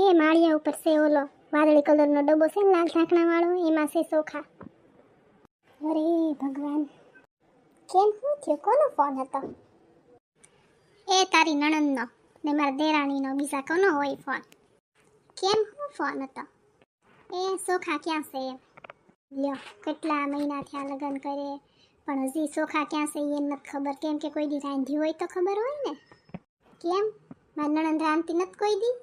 એ માળિયા ઉપર છે ઓલો વાદળી કલરનો ડબ્બો છે ને લાલ ઢાંકણાવાળો, એમાં છે ચોખા. અરે ભગવાન, કેમ શું થયું? કોનો ફોન હતો? એ તારી નણંદનો ને મારા દેરાણીનો, બીજા કોનો હોય ફોન? કેમ શું ફોન હતો? એ ચોખા ક્યાં છે એમ. લ્યો, કેટલા મહિના થયા લગ્ન કરે પણ હજી ચોખા ક્યાં છે એમ નથી ખબર. કેમ કે કોઈ દી રાંધ્યું હોય તો ખબર હોય ને. કેમ મારી નણંદ રાંધતી નથી કોઈ દી?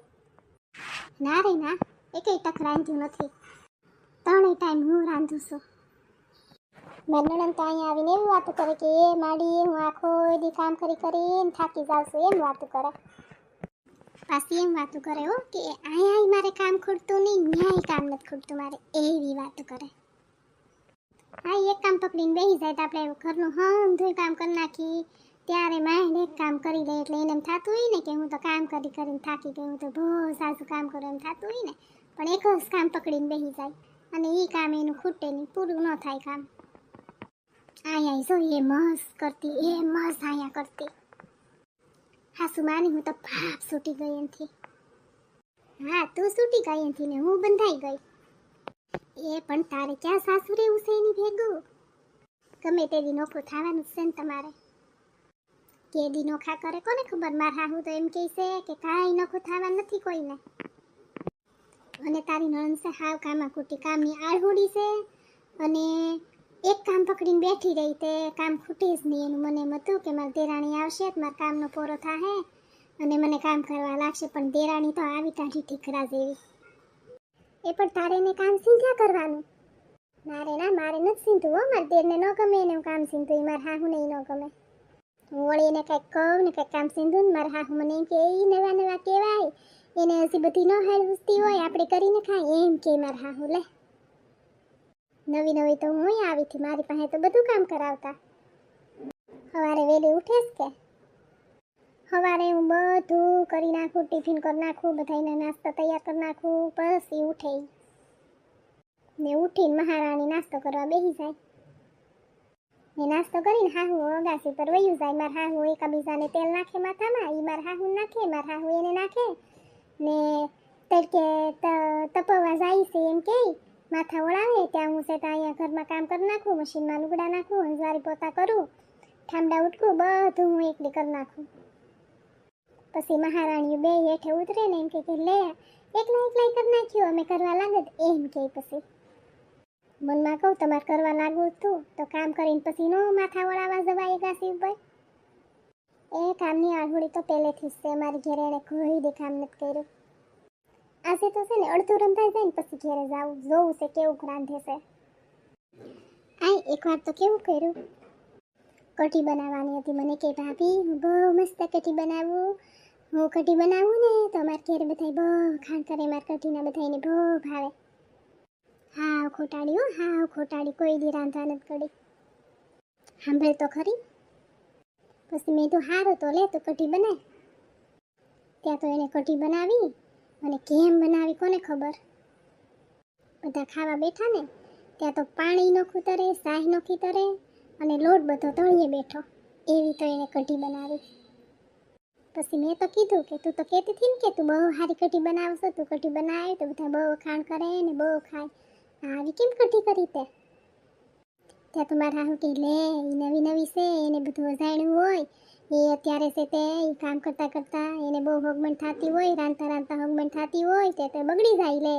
ના રે ના, એકેય ટક રાંધ્યું નથી. ત્રણેય ટાઈમ હું રાંધું છું. મારી નણંદ તો અહીંયા આવીને એવી વાતો કરે કે એ માડી હું આખો દી કામ કરીને થાકી જાઉં છું, એમ વાતો કરે. પાછી એમ વાતો કરે હો કે અહીંયા મારે કામ ખૂટતું નહીં, ન્યાય કામ નથી ખૂટતું મારે, એવી વાતો કરે. હા, એક કામ પકડીને બેસી જાય તો આપણે ઘરનું હંધુય કામ કરી નાખી ત્યારે માંડ એક કામ કરી લે એટલે એને એમ થતું હોય ને કે હું તો કામ કરીને થાકી ગઈ, હું તો બહુ સાચું કામ કરું એમ થતું હોય ને. પણ એક જ કામ પકડીને બેસી જાય અને એ કામ એનું ખૂટે નહીં, પૂરું ન થાય કામ. અહીંયા જો એ મસ્ત કરતી, એ મસ્ત અહીંયા કરતી. હાસુ માની હું તો ભાપ છૂટી ગઈ એનથી. હા, તું છૂટી ગઈ એનથી ને હું બંધાઈ ગઈ. એ પણ તારે ક્યાં સાસુ રહેવું છે એની ભેગું? ગમે તે દી નોખું થવાનું છે ને તમારે. કે દી નોખા કરે કોને ખબર. મારા હાહુ તો એમ કહે છે કે કાંઈ નોખું થવાનું નથી કોઈને. અને તારી નણંદ છે હાવ કામા કુટી, કામની આળહુડી છે અને એક કામ પકડીને બેઠી રહી તે કામ ખૂટે જ નહીં એનું. મને એમ હતું કે મારી દેરાણી આવશે તો મારા કામનો પૂરો થાહે અને મને કામ કરવા લાગશે, પણ દેરાણી તો આવી ટાઢી ઠીકરા જેવી. એ પણ તારે એને કામ સીધા કરવાનું. મારે ના, મારે નથી સીધું હો. મારા દેરને ન ગમે એને કામ સીધું, એ મારા હાહુને ન ગમે. હું વળી એને કંઈક કહું ને કંઈક કામ સીધું ને મારા હાહુ મને એમ કે એ નવા નવા કહેવાય, એને હજી બધી ન હાલ હુસતી હોય, આપણે કરીને ખાય એમ કે મારા હાહુ. લે નવી નવી તો હું આવી હતી, મારી પાસે તો બધું કામ કરાવતા. સવારે વહેલી ઉઠેશ કે સવારે હું બધું કરી નાખું, ટિફિન કરી નાખું, બધાને નાસ્તો તૈયાર કરી નાખું, પછી ઉઠે ને ઉઠીને મહારાણી નાસ્તો કરવા બેસી જાય ને નાસ્તો કરીને હાહુ અગાસી પર વયું જાય. મારા હાહુ એકાબીજાને તેલ નાખે માથામાં, એ મારા હાહુ નાખે, મારા હાહુ એને નાખે ને તડકે તપવા જાય છે એમ કે માથા ઓળાવે ત્યાં હું છે તો અહીંયા ઘરમાં કામ કરી નાખું, મશીનમાં લુગડા નાખું, હંજવારી પોતા કરું, ઠામડા ઉટકું, બધું હું એકલી કરી નાખું. પછી મહારાણીઓ બે હેઠે ઉતરે ને એમ કે લે એકલા કરી નાખ્યું, અમે કરવા લાગત એમ કે. પછી મનમાં કહું તમારે કરવા લાગવું તું તો કામ કરીને પછી નો માથા વળાવા જવાય ગાસી ઉપર. એ કામની આળહુડી તો પહેલેથી જ છે અમારી ઘેરે, એને કોઈ દે કામ નથી કર્યું. આજે તો છે ને અડધું રંધાઈ જાય ને પછી ઘેરે જાવું, જોવું છે કેવું રાંધે છે. આય એકવાર તો કેવું કર્યું, કઢી બનાવવાની હતી. મને કે ભાભી હું બહુ મસ્ત કઢી બનાવું, હું કઢી બનાવું ને તો અમારા ઘેરે બધા બહુ ખાણ કરે, મારા કઢીના બધાને બહુ ભાવે. હાવ ખોટાડી હો, હાવ ખોટાડી, કોઈ દી રાંધવા નથી કરી. સાંભળે તો ખરી. પછી મેં તો હારું તો લે તું કઢી બનાય. ત્યાં તો એને કઢી બનાવી અને કેમ બનાવી કોને ખબર. બધા ખાવા બેઠા ને ત્યાં તો પાણી નોખું તરે, સાહ નોખી તરે અને લોટ બધો તળીએ બેઠો, એવી તો એને કઢી બનાવી. પછી મેં તો કીધું કે તું તો કહેતી હતી ને કે તું બહુ સારી કઢી બનાવશો, તું કઢી બનાવી તો બધા બહુ ખાણ કરે ને બહુ ખાય, આવી કેમ કઢી કરી તે? ત્યાં તો મારા હાહુ કે લે એ નવી નવી છે, એને બધું અજાણ્યું હોય, એ અત્યારે છે તે કામ કરતા કરતા એને બહુ હોગમણ થતી હોય, રાંધતા રાંધતા હોગમણ થતી હોય તે તો બગડી જાય. લે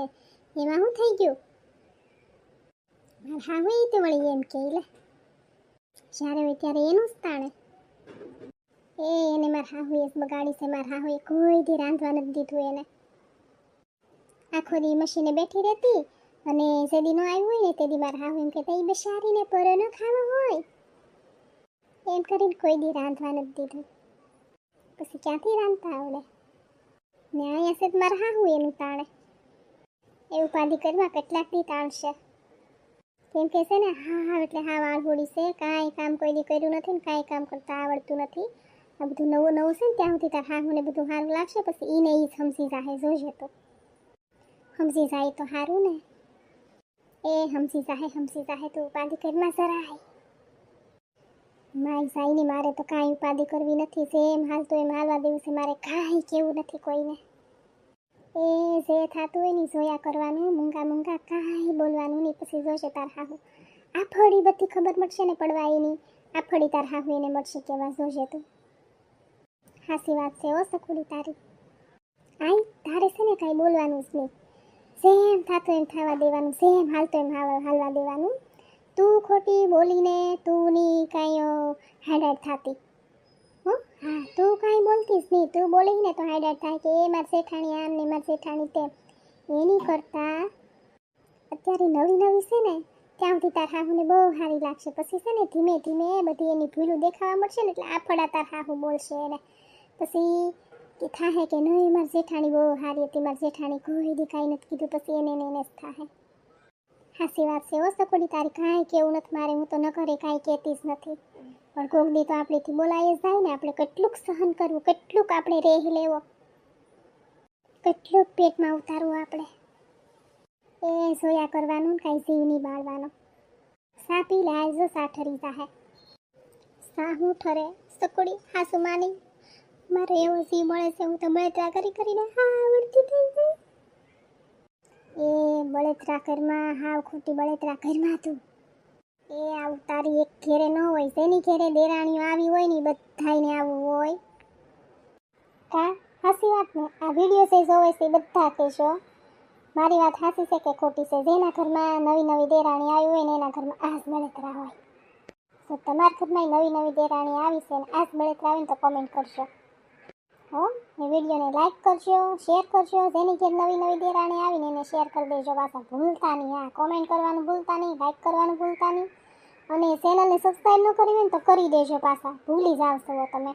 એમાં શું થઈ ગયું? મારા હાહુ એ તો વળી એમ કે લે જ્યારે હોય ત્યારે એનું જ તાણે. એને મારા હાહુએ બગાડી છે. મારા હાહુએ કોઈ દી રાંધવા નથી દીધું એને. આખો દી મશીને બેઠી રહેતી અને જેદી ન આવ્યું હોય ને તેદી મારા હાહુ એમ કહેતા એ બેસારીને પરો ન ખાવા હોય એમ કરીને કોઈ દી રાંધવા નથી દીધું. પછી ક્યાંથી રાંધતા આવડે ને? અહીંયા છે મારા હાહુ એનું તાણે. એ ઉપાધિ કરવા કેટલાક દી તાણશે. કેમ કે છે ને હા એટલે હા વાળહોડી છે, કાંઈ કામ કોઈ દી કર્યું નથી ને કાંઈ કામ કરતા આવડતું નથી. આ બધું નવું નવું છે ને ત્યાં સુધી તાર હાહુને બધું સારું લાગશે, પછી એને એ સમજી જાય. જોજે તો સમજી જાય તો સારું ને. એ સમજી જાય તો ઉપાધિ કરવા જરાય માય જાય ને. મારે તો કાંઈ ઉપાધિ કરવી નથી, જેમ હાલતું એમ હાલવા દેવું છે. મારે કાંઈ કેવું નથી કોઈને. એ જે થતું હોય ને જોયા કરવાનું, મૂંગા મૂંગા કાંઈ બોલવાનું નહીં. પછી જોશે તાર હાહુ આ ફળી બધી ખબર મળશે ને પડવા એની, આ ફળી તાર હાહુ એને મળશે કેવા, જોશે તું. હાસી વાત છે ઓ સકુડી તારી. આઈ તારે છે ને કાંઈ બોલવાનું જ નહીં, જેમ થતું એમ થવા દેવાનું, જેમ હાલતો એમ હાલવા દેવાનું. તું ખોટી બોલીને તું ની કાંઈ હાડાડ થતી. હા તું કાંઈ બોલતી જ નહીં, તું બોલી ને તો હાડાડ થાય કે એ મારી શેઠાણી આમ ને મારી શેઠાણી તેમ. એની કરતાં અત્યારે નવી નવી છે ને ત્યાં સુધી તાર હાહુને બહુ સારી લાગશે. પછી છે ને ધીમે ધીમે બધી એની ભૂલું દેખાવા મળશે ને એટલે આફડા તાર હાહુ બોલશે એને. પછી કે થાહે કે નહીં મારી જેઠાણી બહુ સારી હતી, મારી જેઠાણી કોઈ દી કાંઈ નથી કીધું. પછી એને જ થાહે. હાસી વાત છે ઓ સકોડી તારી, કાંઈ કેવું નથી મારે, હું તો ન ઘરે કાંઈ કહેતી જ નથી. પણ કોક દી તો આપણીથી બોલાય જ જાય ને, આપણે કેટલુંક સહન કરવું, કેટલુંક આપણે રેહ લેવો, કેટલુંક પેટમાં ઉતારવું આપણે. એ જોયા કરવાનું, કાંઈ જીવ નહીં બાળવાનો. સા પી લે, આજ સા ઠરી જાહે. સા હું ઠરે સકોડી, હાસુ માની મારે એવો જીવ મળે છે, હું તો બળતરા કરીને આવડતી થઈ ગઈ. એ બળતરા ઘરમાં, હાવ ખોટી બળતરા ઘરમાં તું. એ આવું તારી એક ઘેરે ન હોય, તેની ઘેરે દેરાણીઓ આવી હોય ને બધાયને આવું હોય. કા હાસી વાત ને, આ વિડીયો છે જોવે છે બધા કહેશો મારી વાત હાસી છે કે ખોટી છે. જેના ઘરમાં નવી નવી દેરાણી આવી હોય ને એના ઘરમાં આ જ બળતરા હોય. તો તમારા ઘરમાં નવી નવી દેરાણી આવી છે ને આ જ બળતરા આવે ને તો કોમેન્ટ કરશો હો. એ વિડીયોને લાઈક કરજો, શેર કરજો. જેની ઘેર નવી નવી દેરાણી આવીને એને શેર કરી દેજો પાછા, ભૂલતા નહીં. હા કોમેન્ટ કરવાનું ભૂલતા નહીં, લાઈક કરવાનું ભૂલતા નહીં. અને ચેનલને સબસ્ક્રાઈબ ન કરી હોય ને તો કરી દેજો પાછા, ભૂલી જાવ છો તમે.